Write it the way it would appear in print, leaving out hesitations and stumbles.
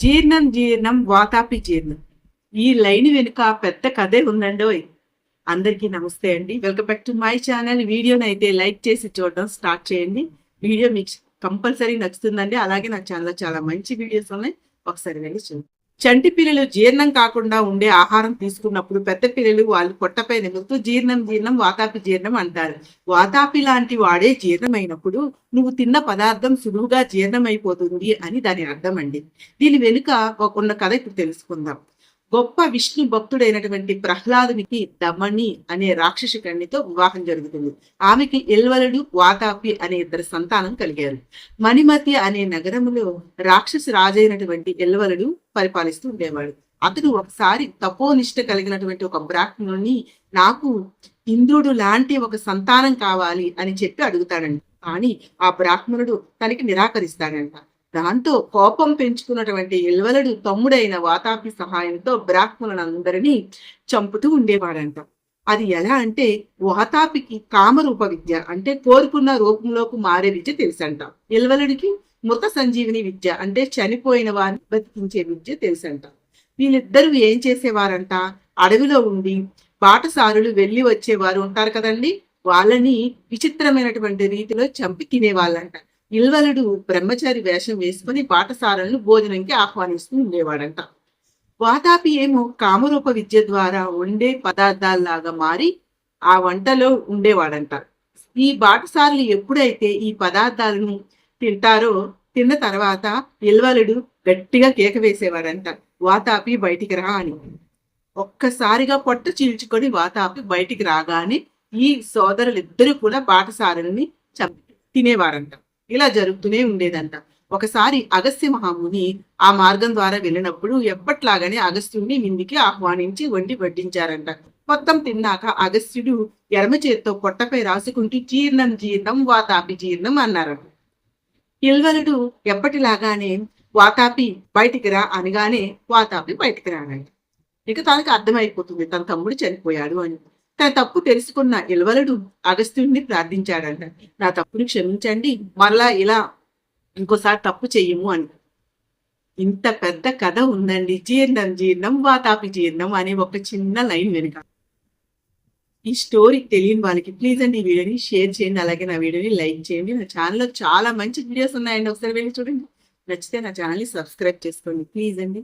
జీర్ణం జీర్ణం వాతాపి జీర్ణం. ఈ లైన్ వెనుక పెద్ద కథే ఉందండోయ్. అందరికీ నమస్తే అండి. Welcome back to my channel. వీడియోని అయితే లైక్ చేసి చూడడం స్టార్ట్ చేయండి. వీడియో మీకు కంపల్సరీ నచ్చుతుందండి. అలాగే నా ఛానల్లో చాలా మంచి వీడియోస్ ఉన్నాయి, ఒకసారి వెళ్ళి చూడండి. చంటి పిల్లలు జీర్ణం కాకుండా ఉండే ఆహారం తీసుకున్నప్పుడు పెద్ద పిల్లలు వాళ్ళు పొట్టపై నిలుతూ జీర్ణం జీర్ణం వాతాపి జీర్ణం అంటారు. వాతాపి లాంటి వాడే జీర్ణమైనప్పుడు నువ్వు తిన్న పదార్థం సులువుగా జీర్ణమైపోతుంది అని దాని అర్థం అండి. దీని వెనుక ఉన్న కథ ఇప్పుడు తెలుసుకుందాం. గొప్ప విష్ణు భక్తుడైనటువంటి ప్రహ్లాదునికి దమని అనే రాక్షసి కన్యతో వివాహం జరుగుతుంది. ఆమెకి ఎల్వలుడు వాతాపి అనే ఇద్దరు సంతానం కలిగారు. మణిమతి అనే నగరంలో రాక్షసి రాజైనటువంటి ఎల్వలుడు పరిపాలిస్తూ ఉండేవాడు. అతడు ఒకసారి తపోనిష్ట కలిగినటువంటి ఒక బ్రాహ్మణుని నాకు ఇంద్రుడు లాంటి ఒక సంతానం కావాలి అని చెప్పి అడుగుతాడంట. కానీ ఆ బ్రాహ్మణుడు తనకి నిరాకరిస్తాడంట. దాంతో కోపం పెంచుకున్నటువంటి ఎల్వలుడు తమ్ముడైన వాతాపి సహాయంతో బ్రాహ్మణులందరినీ చంపుతూ ఉండేవాడంట. అది ఎలా అంటే, వాతాపికి కామరూప విద్య అంటే కోరుకున్న రూపంలోకి మారే విద్య తెలుసంట. ఎల్వలుడికి మృత సంజీవిని విద్య అంటే చనిపోయిన వారిని బతికించే విద్య తెలుసంట. వీళ్ళిద్దరూ ఏం చేసేవారంట, అడవిలో ఉండి బాటసారులు వెళ్ళి వచ్చేవారు ఉంటారు కదండి, వాళ్ళని విచిత్రమైనటువంటి రీతిలో చంపి తినేవాళ్ళంట. ఇల్వలుడు బ్రహ్మచారి వేషం వేసుకుని బాటసారులను భోజనంకి ఆహ్వానిస్తూ ఉండేవాడంట. వాతాపి ఏమో కామరూప విద్య ద్వారా వండే పదార్థాల్లాగా మారి ఆ వంటలో ఉండేవాడంట. ఈ బాటసారులు ఎప్పుడైతే ఈ పదార్థాలను తింటారో తిన్న తర్వాత ఇల్వలుడు గట్టిగా కేక వేసేవాడంట, వాతాపి బయటికి రా అని. ఒక్కసారిగా పొట్ట చీల్చుకొని వాతాపి బయటికి రాగానే ఈ సోదరులిద్దరూ కూడా బాటసారుల్ని తినేవారంట. ఇలా జరుగుతూనే ఉండేదంట. ఒకసారి అగస్త్య మహాముని ఆ మార్గం ద్వారా వెళ్ళినప్పుడు ఎప్పట్లాగానే అగస్త్యుడిని విందుకి ఆహ్వానించి వండి వడ్డించారంట. మొత్తం తిన్నాక అగస్త్యుడు ఎడమ చేత్తో పొట్టపై రాసుకుంటూ జీర్ణం జీర్ణం వాతాపి జీర్ణం అన్నారంట. ఇల్వలుడు ఎప్పటిలాగానే వాతాపి బయటికి రా అనగానే వాతాపి బయటికి రాడంట. ఇక తనకు అర్థమైపోతుంది తన తమ్ముడు చనిపోయాడు అని. తన తప్పు తెలుసుకున్న ఇల్వలుడు అగస్త్యుడిని ప్రార్థించాడంట, నా తప్పుని క్షమించండి, మరలా ఇలా ఇంకోసారి తప్పు చెయ్యము అని. ఇంత పెద్ద కథ ఉందండి. జీర్ణం జీర్ణం వాతాపి జీర్ణం అనే ఒక చిన్న లైన్ వెనుక. ఈ స్టోరీ తెలియని వాళ్ళకి ప్లీజ్ అండి ఈ వీడియోని షేర్ చేయండి, అలాగే నా వీడియోని లైక్ చేయండి. నా ఛానల్లో చాలా మంచి వీడియోస్ ఉన్నాయండి, ఒకసారి వెళ్ళి చూడండి. నచ్చితే నా ఛానల్ని సబ్స్క్రైబ్ చేసుకోండి ప్లీజ్ అండి.